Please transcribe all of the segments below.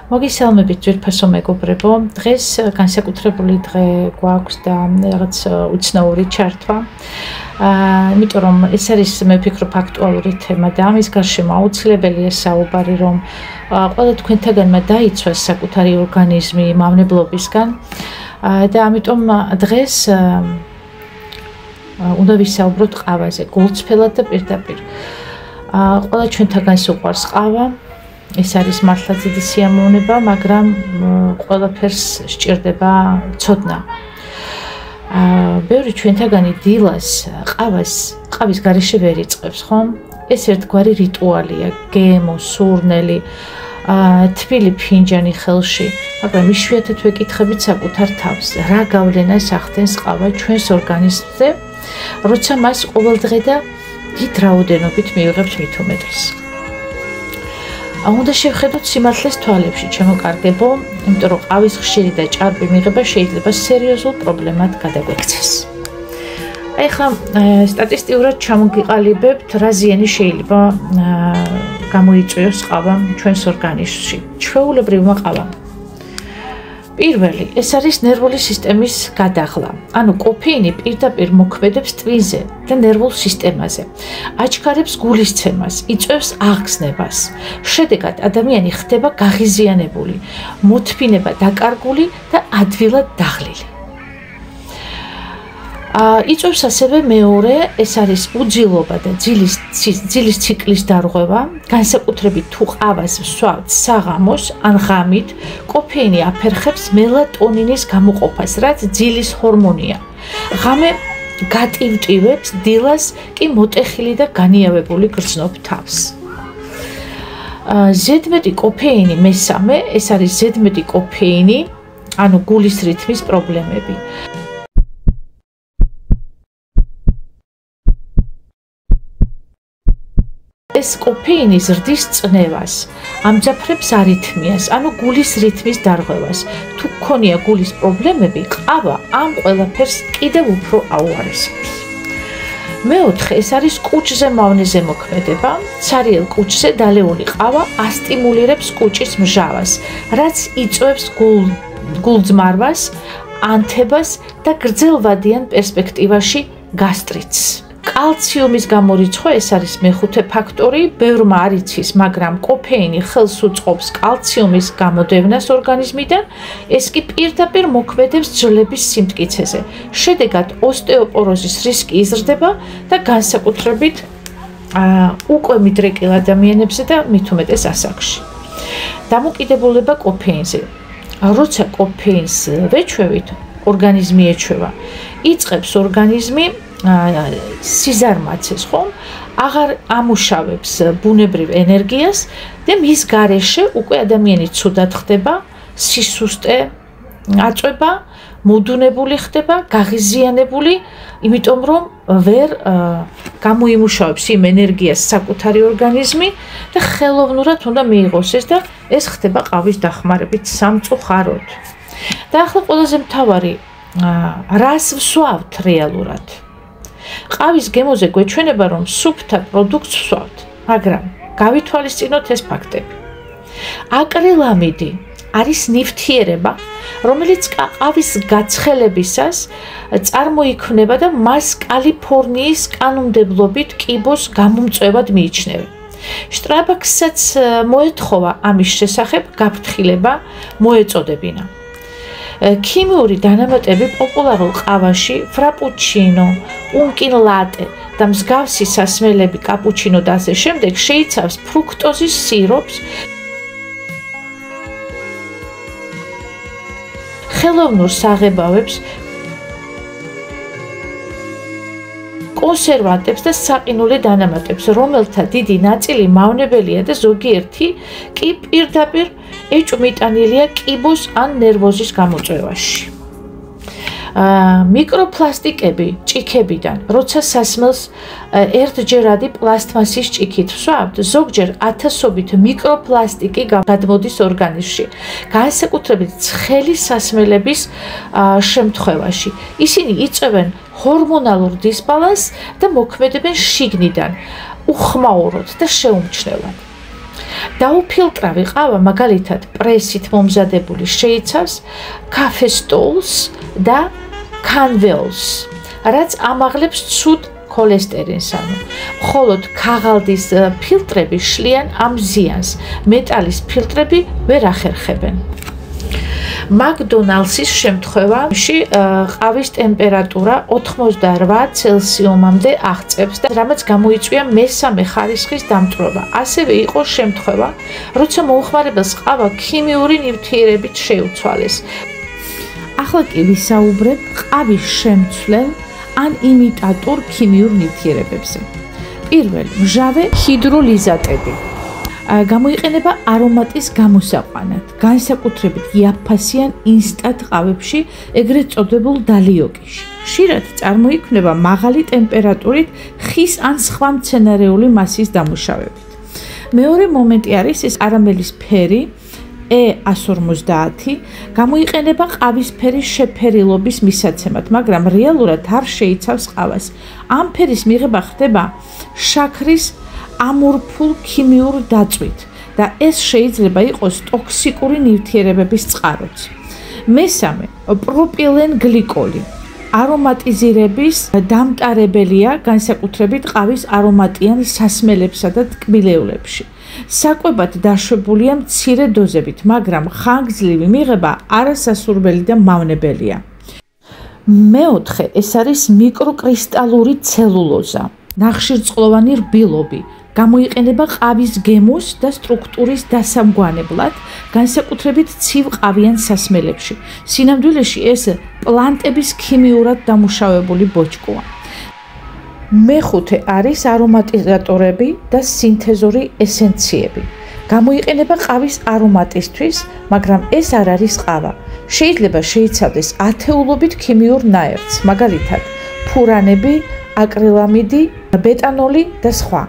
მოგესალმებით ძვირფასო მეგობრებო, დღეს განსაკუთრებული დღე გვაქვს და რაღაც უცნაური ჩართვა. იმიტომ რომ ეს არის მე ვფიქრობ აქტუალური თემა და ამის გარშემო აუცილებელია საუბარი, რომ ყველა თქვენთაგანმა დაიცვას საკუთარი ორგანიზმი მავნებლობისგან და ამიტომ დღეს უნდა ვისაუბროთ ყავაზე, გულწრფელად და პირდაპირ. ყველა ჩვენთაგანს უყვარს ყავა. ეს არის მართლა დიდი სიამოვნება, მაგრამ ყველაფერს სჭირდება ცოდნა. ბევრი ჩვენთაგანი დილას ყავის გარეშე ვერ იწყებს, ხომ? ეს ერთგვარი რიტუალია, გემო, სურნელი, თბილი ფინჯანი ხელში, მაგრამ იშვიათად ვეკითხებით საკუთარ თავს, რა გავლენას ახდენს ყავა ჩვენს ორგანიზმზე, როცა მას ყოველდღე და დიდ რაოდენობით მივიღებთ მით უმეტეს. უნდა შევხედოთ სიმართლეს თვალებში, ჩემო კარგებო, იმიტომ რომ ყავის ხშირი და ჭარბი მიღება შეიძლება სერიოზულ პრობლემად გადაგვექცეს. ეხლა სტატისტიურად ჩამოგიყალიბებთ, რა ზიანი შეიძლება გამოიწვიოს ყავა ჩვენს ორგანიზმში, ჩვეულებრივმა ყავამ. პირველი, ეს არის ნერვული სისტემის გადაღლა. ანუ კოფეინი პირდაპირ მოქმედებს ტვინზე და ნერვულ სისტემაზე. აჩქარებს გულისცემას, იწვევს აღგზნებას. შედეგად ადამიანი ხდება გაღიზიანებული, მოთბინება დაკარგული და ადვილად დაღლილი. იწვევს ასევე მეორე, ეს არის უძილობა და ძილის ციკლის დარღვევა, განსაკუთრებით თუ ყავას ვსვავთ საღამოს ან ღამით, კოფეინი აფერხებს მელატონინის გამოყოფას, რაც ძილის ჰორმონია. ღამე გატივტივებს, დილას კი მოტეხილი და განიავებული გრძნობ თავს. ზედმეტი კოფეინი მესამე, ეს არის ზედმეტი კოფეინი, ანუ გულის რითმის პრობლემები. ეს კოფეინი ზრდის წნევას, ამძაფრებს არითმიას, ანუ გულის რითმის დარღვევას. თუ გქონია გულის პრობლემები, ყავა ამ ყველაფერს კიდევ უფრო აუარესებს. მეოთხე, ეს არის კუჭზე მავნეზე მოქმედება. ცარიელ კუჭზე დალეული ყავა ასტიმულირებს კუჭის მჟავას, რაც იწვევს გულძმარვას, ანთებას და გრძელვადიან პერსპექტივაში გასტრიტს. კალციუმის გამორიცხვა, ეს არის მეხუთე ფაქტორი, ბევრმა არ იცის, მაგრამ კოფეინი ხელს უწყობს კალციუმის გამოდევნას ორგანიზმიდან, ეს კი პირდაპირ მოქმედებს ძვლების სიმტკიცეზე. შედეგად ოსტეოპოროზის რისკი იზრდება და განსაკუთრებით უკვე მიდრეკილ ადამიანებზე და მით უმეტეს ასაკში. დამოკიდებულება კოფეინზე. როცა კოფეინს ვეჩვევით, ორგანიზმი ეჩვევა, იწყებს ორგანიზმი სიზარმაცეს, ხომ? აღარ ამუშავებს ბუნებრივ ენერგიას და მის გარეშე უკვე ადამიანი ცუდად ხდება, სისუსტე აწვება, მოდუნებული ხდება, გაღიზიანებული, იმიტომ რომ ვერ გამოიმუშავებს იმ ენერგიას საკუთარი ორგანიზმი და ხელოვნურად უნდა მიიღოს ეს და ეს ხდება ყავის დახმარებით სამწუხაროდ. და ახლა ყველაზე მთავარი, რას ვსვავთ რეალურად? ყავის გემოზე გვეჩვენება, რომ სუფთა პროდუქტს ვსვავთ, მაგრამ გავითვალისწინოთ ეს ფაქტები. აკრილამიდი არის ნივთიერება, რომელიც ყავის გაცხელებისას წარმოიქმნება და მას კალიფორნიის კანონმდებლობით კიბოს გამომწვევად მიიჩნევენ. შტრაბაკსაც მოეთხოვა ამის შესახებ გაფრთხილება მოეწოდებინა. ქიმიური დანამატები პოპულარულ ყავაში, ფრაპუჩინო, პუნკინ ლატე და მსგავსი სასმელები, კაპუჩინო და ასე შემდეგ შეიცავს ფრუქტოზის სიროპს, ხელოვნურ საღებავებს, კონსერვანტებს და საყინული დანამატებს, რომელთა დიდი ნაწილი მავნებელია და ზოგიერთი კი პირდაპირ ეჭვმიტანილია კიბოს ან ნერვოზის გამოწვევაში. მიკროპლასტიკები ჭიქებიდან, როცა სასმელს ერთჯერადი პლასტმასის ჭიქით ვსვავთ, ზოგჯერ ათასობით მიკროპლასტიკი გადმოდის ორგანიზმში, განსაკუთრებით ცხელი სასმელების შემთხვევაში. ისინი იწვევენ ჰორმონალურ დისბალანსს და მოქმედებენ შიგნიდან, უხმაუროდ და შეუმჩნევლად. დაუფილტრავი ყავა მაგალითად პრესით მომზადებული შეიცავს კაფესტოლს და კანველს, რაც ამაღლებს ცუდ ქოლესტერინს, მხოლოდ ქაღალდის ფილტრები შლიან ამ ზიანს, მეტალის ფილტრები ვერ ახერხებენ. მაკდონალდსის შემთხვევაში ყავის ტემპერატურა 88 ცელსიუმამდე აღწევს და რამაც გამოიწვია მესამე ხარისხის დამტვრობა. ასევე იყო შემთხვევა, როცა მომხმარებელს ყავა ქიმიური ნივთიერებით შეუცვალეს. ახლა კი ვისაუბრებ ყავის შემცვლელ ან იმიტატორ ქიმიურ ნივთიერებებზე. პირველი, მჟავე ჰიდროლიზატები. გამოიყენება არომატის გამოსაყვანად, განსაკუთრებით იაფფასიან ინსტანტ ყავებში, ეგრეთ წოდებულ დალიოკიში. ხშირად წარმოიქმნება მაღალი ტემპერატურით ხის ან სხვა მცენარეული მასის დამუშავებით. მეორე მომენტი არის ეს არამელის ფერი E150 გამოიყენება ყავისფერის შეფერილობის მისაცემად, მაგრამ რეალურად არ შეიცავს ყავას. ამ ფერის მიღება ხდება შაქრის ამორფულ ქიმიურ დაწვით და ეს შეიძლება იყოს ტოქსიკური ნივთიერებების წყაროც. მესამე, პროპილენ გლიკოლი. არომატიზირების დამტარებელია განსაკუთრებით ყავის არომატიან სასმელებსა და ტკბილეულებში. საკვებად დაშვებულია მცირე დოზებით, მაგრამ ხანგრძლივი მიღება არასასურველი და მავნებელია. მეოთხე, ეს არის მიკროკრისტალური ცელულოზა, ნახშირწყლოვანი რბილობი. გამოიყენება ყავის გემოს და სტრუქტურის დასამგვანებლად, განსაკუთრებით ცივ-ყავიან სასმელებში. სინამდვილეში ეს პლანტების ქიმიურად დამუშავებული ბოჭკოა. მეხუთე არის არომატიზატორები და სინთეზური ესენციები. გამოიყენება ყავის არომატისთვის, მაგრამ ეს არ არის ყავა. შეიძლება შეიცავდეს ათეულობით ქიმიურ ნაერთს, მაგალითად, ფურანები, აკრილამიდი, ბეტანოლი და სხვა.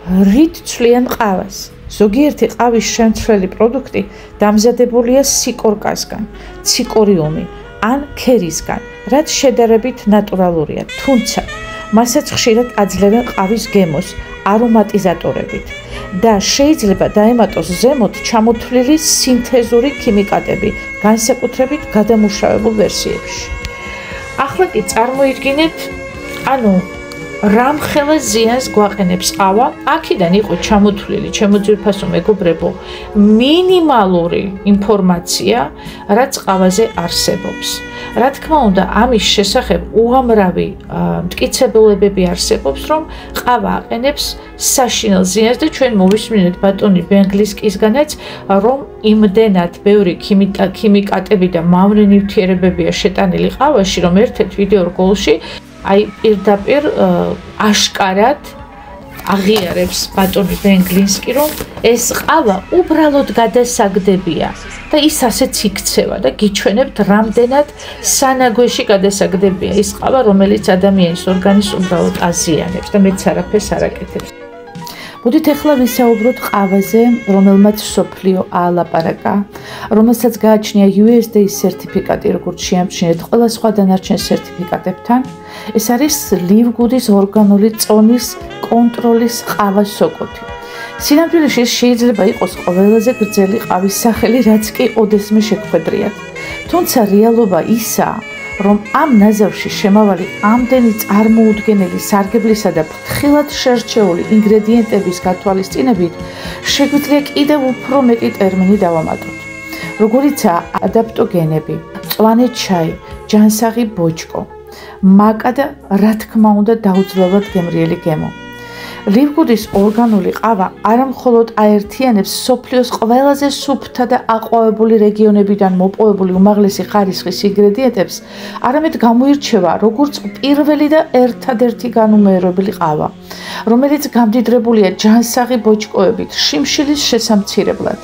რით ცვლიან ყავას? ზოგიერთი ყავის შემცვლელი პროდუქტი დამზადებულია სიკორკასგან, ციკორიუმი ან ქერისგან, რაც შედარებით ნატურალურია, თუმცა მასაც ხშირად აძლევენ ყავის გემოს არომატიზატორებით და შეიძლება დაემატოს ზემოთ ჩამოთვლილი სინთეზური ქიმიკატები, განსაკუთრებით გადამუშავებულ ვერსიებში. ახლა კი წარმოიდგინეთ, რამხელა ზიანს გვაყენებს ყავა, აქედან იყო ჩამოთვლილი, ჩემო ძვირფასო მეგობრებო, მინიმალური ინფორმაცია, რაც ყავაზე არსებობს. რა თქმა უნდა, ამის შესახებ უამრავი მტკიცებულებები არსებობს, რომ ყავა აყენებს საშინელ ზიანს და ჩვენ მოვისმინეთ ბატონი ბენგლისკისგანაც, რომ იმდენად ბევრი ქიმიკატები და მავნე ნივთიერებებია შეტანილი ყავაში, რომ ერთ-ერთ ვიდეო რგოლში პირდაპირ აშკარად აღიარებს ბატონი ბენგლისკი, რომ ეს ყავა უბრალოდ გადასაგდებია და ის ასეც იქცევა და გიჩვენებთ, რამდენად სანაგვეში გადასაგდებია ის ყავა, რომელიც ადამიანის ორგანიზმს უბრალოდ აზიანებს და მეც არაფერს არ აკეთებს. მოდით ახლა ვისაუბროთ ყავაზე, რომელმაც მსოფლიო აალაპარაკა, რომელსაც გააჩნია USDA სერტიფიკატი, როგორც შეამჩნიეთ ყველა სხვა დანარჩენ სერტიფიკატებთან. ეს არის ლივგუდის ორგანული წონის კონტროლის ყავას სოკოთი. სინამდვილეში ეს შეიძლება იყოს ყველაზე გრძელი ყავის სახელი, რაც კი ოდესმე შეგხვედრიათ. თუმცა რეალობა ისაა, რომ ამ ნაზავში შემავალი ამდენი წარმოუდგენელი სარგებლისა და ფრთხილად შერჩეული ინგრედიენტების გათვალისწინებით, შეგვიძლია კიდევ უფრო მეტი ტერმინი დავამატოთ. როგორიცაა ადაპტოგენები, მწვანე ჩაი, ჯანსაღი ბოჭკო, მაკა და რა თქმა უნდა დაუძლევად გემრიელი გემო. ლივგუდის ორგანული ყავა არამხოლოდ აერთიანებს მსოფლიოს ყველაზე სუფთა და აყვავებული რეგიონებიდან მოპოვებული უმაღლესი ხარისხის ინგრედიენტებს, არამედ გამოირჩევა როგორც პირველი და ერთადერთი განუმეორებელი ყავა, რომელიც გამდიდრებულია ჯანსაღი ბოჭკოებით, შიმშილის შესამცირებლად.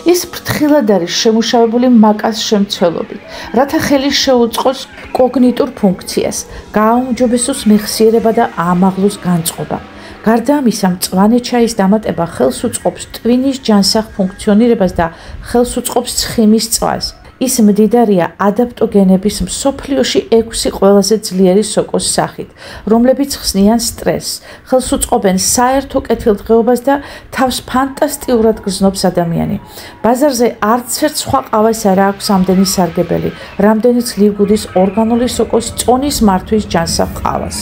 ის ფრთხილად არის შემუშავებული მაკას შემცველობით, რათა ხელი შეუწყოს კოგნიტურ ფუნქციას, გააუმჯობესოს მეხსიერება და აამაღლოს განწყობა. გარდა ამისა, მწვანე ჩაის დამატება ხელს უწყობს ტვინის ჯანსაღ ფუნქციონირებას და ხელს უწყობს ცხიმის წვას. ის მდიდარია ადაპტოგენების მსოფლიოში 6 ყველაზე ძლიერი სოკოს სახით, რომლებიც ხსნიან სტრესს, ხელს უწყობენ საერთო კეთილდღეობას და თავს ფანტასტიურად გრძნობს ადამიანი. ბაზარზე არც ერთ სხვა ყავას არ აქვს ამდენი სარგებელი, რამდენიც ლივგუდის ორგანული სოკოს წონის მართვის ჯანსაღ ყავას.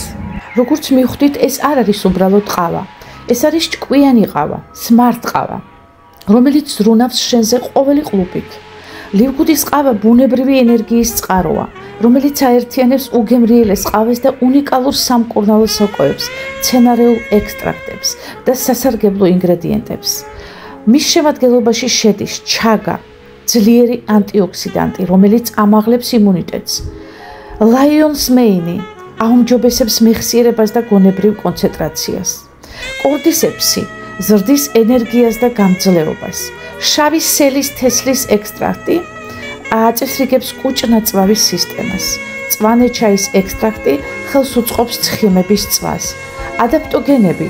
როგორც მივხვდით, ეს არ არის უბრალოდ ყავა. ეს არის ჭკვიანი ყავა, smart ყავა, რომელიც ზრუნავს შენზე ყოველი ყლუპით. ლივგუდის ყავა ბუნებრივი ენერგიის წყაროა, რომელიც აერთიანებს უგემრიელეს ყავას და უნიკალურ სამკურნალო სოკოებს, მცენარეულ ექსტრაქტებს და სასარგებლო ინგრედიენტებს. მის შემადგენლობაში შედის ჩაგა, ძლიერი ანტიოქსიდანტი, რომელიც ამაღლებს იმუნიტეტს, ლაიონს მეინი, აუმჯობესებს მეხსიერებას და გონებრივ კონცენტრაციას, კორდისეპსი, ზრდის ენერგიას და გამძლეობას, შავი სელის თესლის ექსტრაქტი აწესრიგებს კუჭ-ნაწლავის სისტემას, მწვანე ჩაის ექსტრაქტი ხელს უწყობს ცხიმების წვას, ადაპტოგენები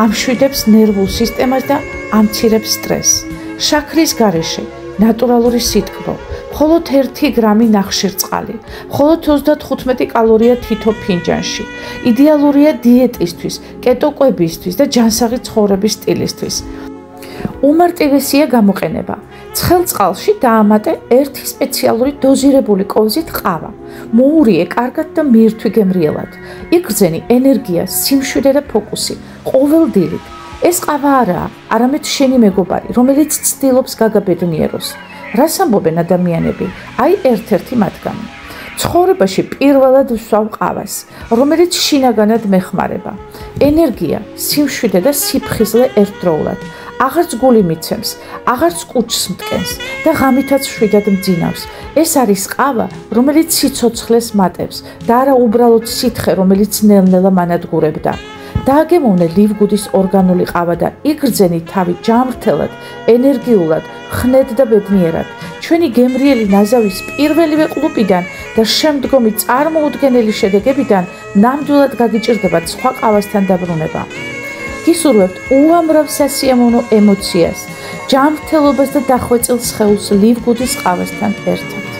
ამშვიდებს ნერვულ სისტემას და ამცირებს სტრესს, შაქრის გარეშე ნატურალური სითბო, მხოლოდ 1 გრამი ნახშირწყალი, მხოლოდ 35 კალორია თითო ფინჯანში. იდეალურია დიეტისთვის, კეტოკვებისთვის და ჯანსაღი ცხოვრების სტილისთვის. უმარტივესია გამოყენება. ცხელ წყალში დაამატე 1 სპეციალური დოზირებული კოვზით ყავა. მოურიე კარგად და მიირთვი გემრიელად. იგრძენი ენერგია, სიმშვიდე და ფოკუსი ყოველდღიურად. ეს ყავა არაა, არამედ შენი მეგობარი, რომელიც ცდილობს გაგაბედნიეროს. რას ამბობენ ადამიანები? აი ერთ-ერთი მათგანი. ცხოვრებაში პირველად ვსვამ ყავას, რომელიც შინაგანად მეხმარება. ენერგია, სიმშვიდე და სიფხიზლე ერთდროულად. აღარც გული მიცემს, აღარც კუჭს მტკენს და ღამითაც შვიდად მძინავს. ეს არის ყავა, რომელიც სიცოცხლეს მატებს და არა უბრალოდ სითხე, რომელიც ნელ-ნელა მანადგურებდა. დააგემოვნე ლივგუდის ორგანული ყავა და იგრძენი თავი ჯანმრთელად, ენერგიულად, ხნედ და ბედნიერად. ჩვენი გემრიელი ნაზავის პირველივე ყლუპიდან და შემდგომი წარმოუდგენელი შედეგებიდან ნამდვილად გაგიჭირდებათ სხვა ყავასთან დაბრუნება. გისურვებთ უამრავ სასიამოვნო ემოციას, ჯანმრთელობას და დახვეწილ სხეულს ლივგუდის ყავასთან ერთად.